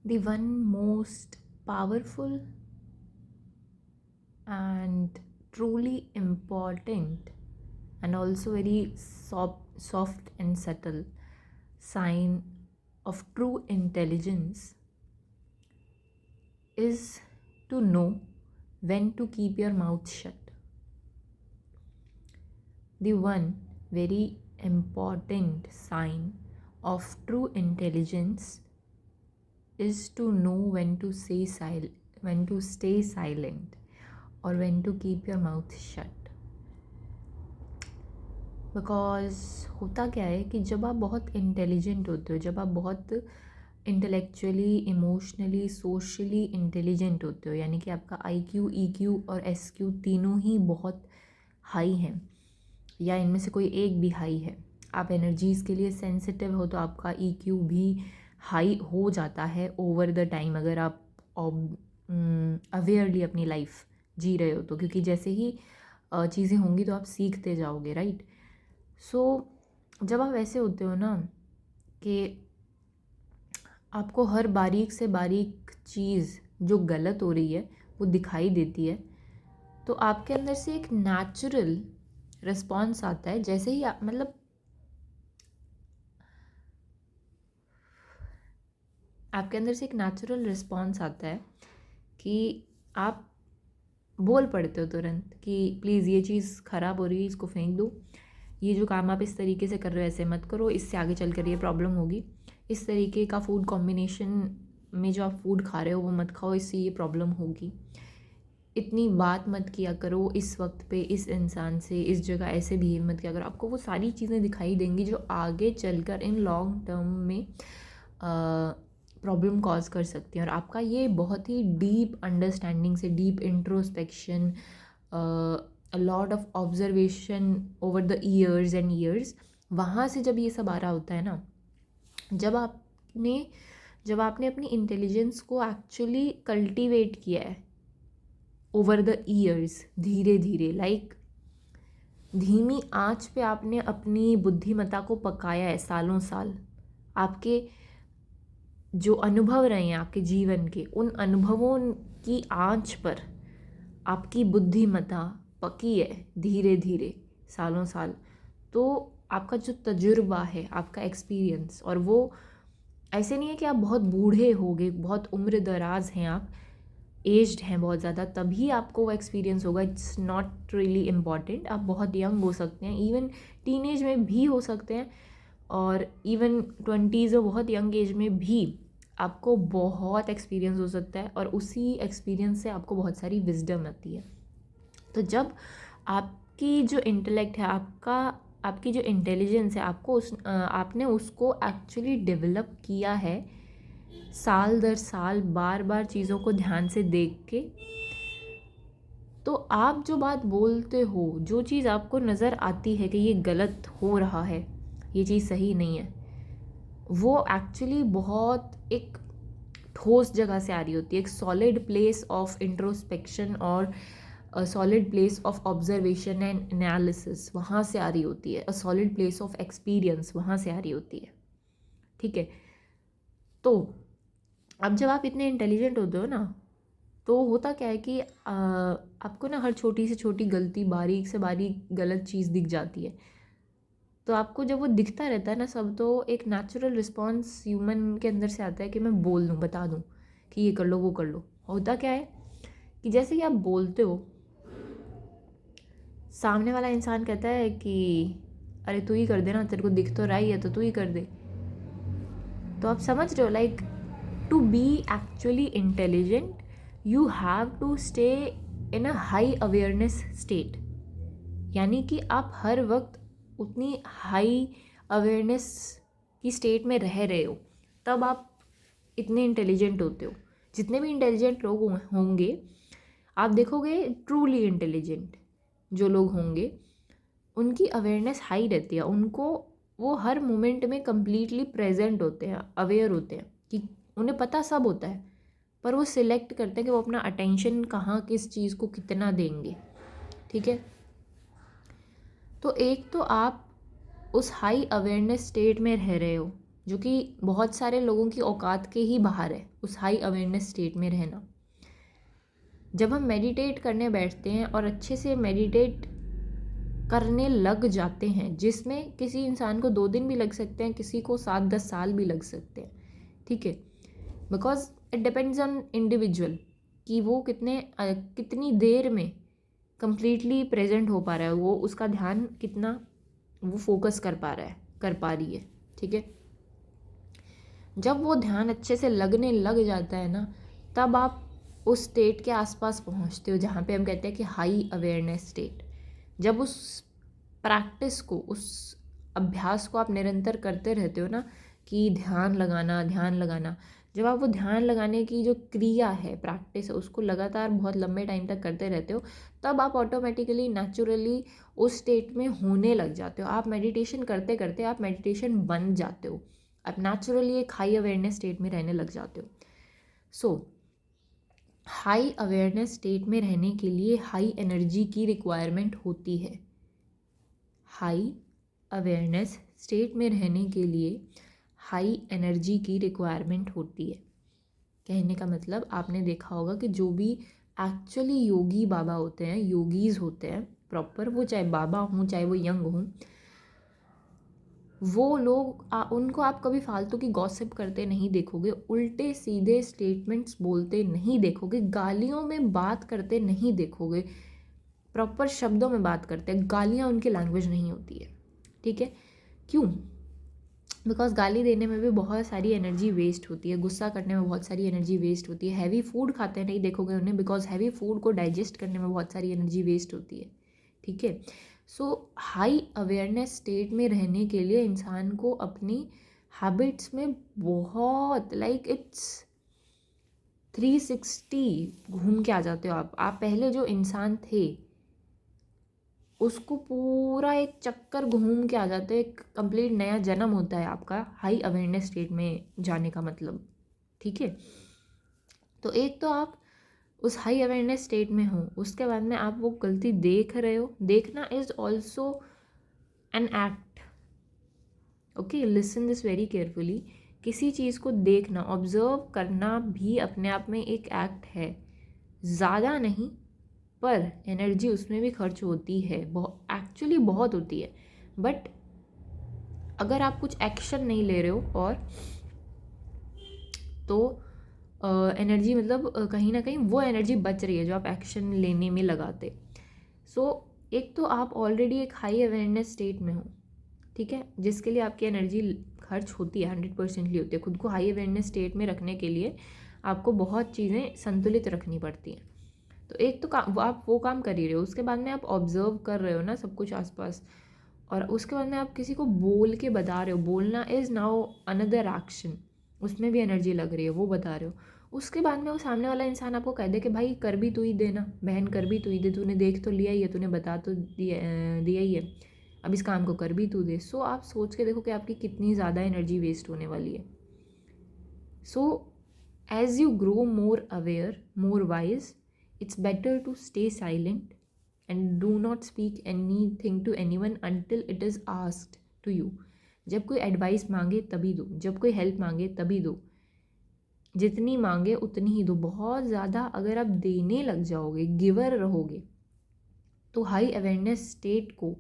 The one most powerful and truly important and also very soft and subtle sign of true intelligence is to know when to keep your mouth shut. The one very important sign of true intelligence is to know when to stay silent or when to keep your mouth shut. Because होता क्या है कि जब आप बहुत intelligent होते हो, जब आप बहुत इंटेलेक्चुअली, इमोशनली, सोशली इंटेलिजेंट होते हो, यानी कि आपका IQ, EQ और SQ तीनों ही बहुत हाई हैं या इनमें से कोई एक भी हाई है, आप एनर्जीज़ के लिए सेंसिटिव हो तो आपका EQ भी हाई हो जाता है ओवर द टाइम, अगर आप अवेयरली अपनी लाइफ जी रहे हो तो, क्योंकि जैसे ही चीज़ें होंगी तो आप सीखते जाओगे, राइट। सो जब आप ऐसे होते हो ना कि आपको हर बारीक से बारीक चीज़ जो गलत हो रही है वो दिखाई देती है, तो आपके अंदर से एक नेचुरल रिस्पॉन्स आता है। जैसे ही आप मतलब आपके अंदर से एक नेचुरल रिस्पॉन्स आता है कि आप बोल पड़ते हो तुरंत कि प्लीज़ ये चीज़ ख़राब हो रही है, इसको फेंक दो, ये जो काम आप इस तरीके से कर रहे हो ऐसे मत करो, इससे आगे चल कर ये प्रॉब्लम होगी, इस तरीके का फूड कॉम्बिनेशन में जो आप फूड खा रहे हो वो मत खाओ, इससे ये प्रॉब्लम होगी, इतनी बात मत किया करो इस वक्त पे इस इंसान से, इस जगह ऐसे बिहेव मत किया करो। आपको वो सारी चीज़ें दिखाई देंगी जो आगे चलकर इन लॉन्ग टर्म में प्रॉब्लम कॉज कर सकती हैं। और आपका ये बहुत ही डीप अंडरस्टैंडिंग से, deep introspection, a lot of observation over the years and years, वहाँ से जब ये सब आ रहा होता है ना, जब आपने अपनी इंटेलिजेंस को एक्चुअली कल्टीवेट किया है ओवर द ईयर्स, धीरे धीरे, लाइक धीमी आंच पे आपने अपनी बुद्धिमत्ता को पकाया है सालों साल, आपके जो अनुभव रहे हैं आपके जीवन के, उन अनुभवों की आंच पर आपकी बुद्धिमत्ता पकी है धीरे धीरे सालों साल। तो आपका जो तजुर्बा है, आपका एक्सपीरियंस, और वो ऐसे नहीं है कि आप बहुत बूढ़े हो गए, बहुत उम्र दराज हैं, आप एज्ड हैं बहुत ज़्यादा तभी आपको वो एक्सपीरियंस होगा। It's not really important. आप बहुत यंग हो सकते हैं, इवन टीनेज में भी हो सकते हैं, और इवन 20s और बहुत यंग एज में भी आपको बहुत एक्सपीरियंस हो सकता है, और उसी एक्सपीरियंस से आपको बहुत सारी विजडम आती है। तो जब आपकी जो इंटेलेक्ट है, आपकी जो इंटेलिजेंस है, आपने उसको एक्चुअली डेवलप किया है साल दर साल, बार बार चीज़ों को ध्यान से देख के, तो आप जो बात बोलते हो, जो चीज़ आपको नज़र आती है कि ये गलत हो रहा है, ये चीज़ सही नहीं है, वो एक्चुअली बहुत एक ठोस जगह से आ रही होती है, एक सॉलिड प्लेस ऑफ इंट्रोस्पेक्शन और solid place of observation and analysis, वहाँ से आ रही होती है। A solid place of experience, वहाँ से आ रही होती है, ठीक है। तो अब जब आप इतने इंटेलिजेंट होते हो ना, तो होता क्या है कि आपको ना हर छोटी से छोटी गलती, बारीक से बारीक गलत चीज़ दिख जाती है। तो आपको जब वो दिखता रहता है ना सब, तो एक नेचुरल रिस्पॉन्स ह्यूमन के अंदर से आता है कि मैं बोल दूँ, बता दूँ कि ये कर लो, वो कर लो। होता क्या है कि जैसे ही आप बोलते हो, सामने वाला इंसान कहता है कि अरे तू ही कर दे ना, तेरे को दिख तो रहा ही है तो तू ही कर दे। तो आप समझ रहे हो, like to be actually intelligent you have to stay in a high awareness state, यानी कि आप हर वक्त उतनी हाई अवेयरनेस की स्टेट में रह रहे हो, तब आप इतने इंटेलिजेंट होते हो। जितने भी इंटेलिजेंट लोग होंगे, आप देखोगे ट्रूली इंटेलिजेंट जो लोग होंगे, उनकी अवेयरनेस हाई रहती है, उनको वो हर मोमेंट में कम्प्लीटली प्रेजेंट होते हैं, अवेयर होते हैं, कि उन्हें पता सब होता है, पर वो सिलेक्ट करते हैं कि वो अपना अटेंशन कहाँ, किस चीज़ को कितना देंगे, ठीक है। तो एक तो आप उस हाई अवेयरनेस स्टेट में रह रहे हो, जो कि बहुत सारे लोगों की औकात के ही बाहर है, उस हाई अवेयरनेस स्टेट में रहना। जब हम मेडिटेट करने बैठते हैं और अच्छे से मेडिटेट करने लग जाते हैं, जिसमें किसी इंसान को 2 दिन भी लग सकते हैं, किसी को 7-10 साल भी लग सकते हैं, ठीक है, because it depends on individual कि वो कितनी देर में कंप्लीटली प्रेजेंट हो पा रहा है, वो उसका ध्यान कितना वो फोकस कर पा रहा है, कर पा रही है, ठीक है। जब वो ध्यान अच्छे से लगने लग जाता है ना, तब आप उस स्टेट के आसपास पहुंचते हो जहाँ पे हम कहते हैं कि हाई अवेयरनेस स्टेट। जब उस प्रैक्टिस को, उस अभ्यास को आप निरंतर करते रहते हो ना, कि ध्यान लगाना, जब आप वो ध्यान लगाने की जो क्रिया है, प्रैक्टिस है, उसको लगातार बहुत लंबे टाइम तक करते रहते हो, तब आप ऑटोमेटिकली नेचुरली उस स्टेट में होने लग जाते हो। आप मेडिटेशन करते करते आप मेडिटेशन बन जाते हो, आप नेचुरली एक हाई अवेयरनेस स्टेट में रहने लग जाते हो। सो हाई अवेयरनेस स्टेट में रहने के लिए हाई एनर्जी की रिक्वायरमेंट होती है। हाई अवेयरनेस स्टेट में रहने के लिए हाई एनर्जी की रिक्वायरमेंट होती है। कहने का मतलब, आपने देखा होगा कि जो भी एक्चुअली योगी बाबा होते हैं, योगीज होते हैं प्रॉपर, वो चाहे बाबा हों चाहे वो यंग हों, वो लोग उनको आप कभी फालतू की गॉसिप करते नहीं देखोगे, उल्टे सीधे स्टेटमेंट्स बोलते नहीं देखोगे, गालियों में बात करते नहीं देखोगे, प्रॉपर शब्दों में बात करते हैं। गालियाँ उनकी लैंग्वेज नहीं होती है, ठीक है। क्यों? बिकॉज गाली देने में भी बहुत सारी एनर्जी वेस्ट होती है, गुस्सा करने में बहुत सारी एनर्जी वेस्ट होती है, हैवी फूड खाते नहीं देखोगे उन्हें, बिकॉज हैवी फूड को डाइजेस्ट करने में बहुत सारी एनर्जी वेस्ट होती है, ठीक है। सो हाई अवेयरनेस स्टेट में रहने के लिए इंसान को अपनी हैबिट्स में बहुत इट्स 360 घूम के आ जाते हो आप पहले जो इंसान थे उसको पूरा एक चक्कर घूम के आ जाते हो, एक कंप्लीट नया जन्म होता है आपका हाई अवेयरनेस स्टेट में जाने का मतलब, ठीक है। तो एक तो आप उस हाई अवेयरनेस स्टेट में हो, उसके बाद में आप वो गलती देख रहे हो, देखना is also an act, okay, listen this very carefully. किसी चीज़ को देखना, ऑब्जर्व करना भी अपने आप में एक एक्ट है, ज़्यादा नहीं, पर एनर्जी उसमें भी खर्च होती है, एक्चुअली बहुत होती है। बट अगर आप कुछ एक्शन नहीं ले रहे हो और तो एनर्जी मतलब कहीं ना कहीं वो एनर्जी बच रही है जो आप एक्शन लेने में लगाते। सो एक तो आप ऑलरेडी एक हाई अवेयरनेस स्टेट में हो, ठीक है, जिसके लिए आपकी एनर्जी खर्च होती है, 100% होती है। खुद को हाई अवेयरनेस स्टेट में रखने के लिए आपको बहुत चीज़ें संतुलित रखनी पड़ती हैं। तो एक तो आप वो काम कर ही रहे हो, उसके बाद में आप ऑब्जर्व कर रहे हो ना सब कुछ आसपास, और उसके बाद में आप किसी को बोल के बता रहे हो। बोलना इज़ नाउ अनदर एक्शन, उसमें भी एनर्जी लग रही है, वो बता रहे हो। उसके बाद में वो सामने वाला इंसान आपको कह दे कि भाई कर भी तू ही दे ना, बहन कर भी तू ही दे, तूने देख तो लिया ही है, तूने बता तो दिया ही है, अब इस काम को कर भी तू दे। सो आप सोच के देखो कि आपकी कितनी ज़्यादा एनर्जी वेस्ट होने वाली है। So as you grow more aware, more wise, it's better to stay silent and do not speak anything to anyone until it is asked to you. जब कोई एडवाइस मांगे तभी दो, जब कोई हेल्प मांगे तभी दो, जितनी मांगे उतनी ही दो। बहुत ज़्यादा अगर आप देने लग जाओगे, गिवर रहोगे, तो हाई अवेयरनेस स्टेट को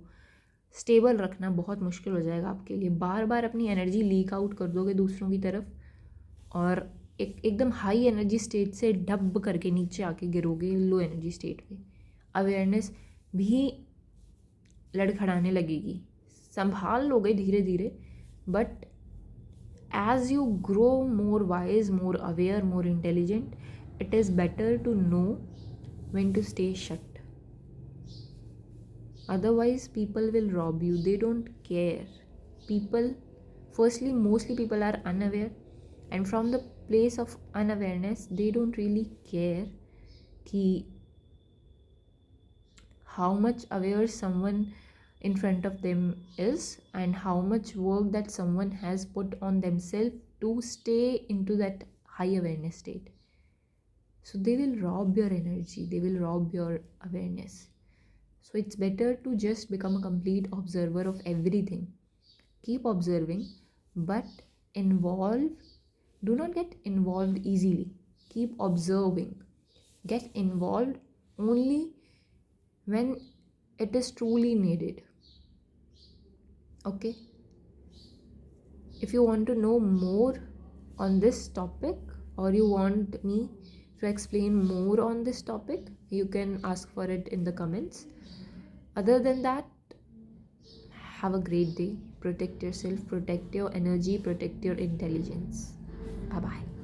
स्टेबल रखना बहुत मुश्किल हो जाएगा आपके लिए। बार बार अपनी एनर्जी लीक आउट कर दोगे दूसरों की तरफ, और एकदम हाई एनर्जी स्टेट से डब करके नीचे आके गिरोगे लो एनर्जी स्टेट में। अवेयरनेस भी लड़खड़ाने लगेगी, संभाल लोगे धीरे धीरे, but as you grow more wise, more aware, more intelligent, it is better to know when to stay shut. Otherwise people will rob you, they don't care. People, firstly, mostly people are unaware, and from the place of unawareness they don't really care कि how much aware someone in front of them is and how much work that someone has put on themselves to stay into that high awareness state. So they will rob your energy, they will rob your awareness. So it's better to just become a complete observer of everything. Keep observing, but involved. Do not get involved easily. Keep observing. Get involved only when it is truly needed. Okay? If you want to know more on this topic, or you want me to explain more on this topic, you can ask for it in the comments. Other than that, have a great day. Protect yourself, protect your energy, protect your intelligence. Bye bye.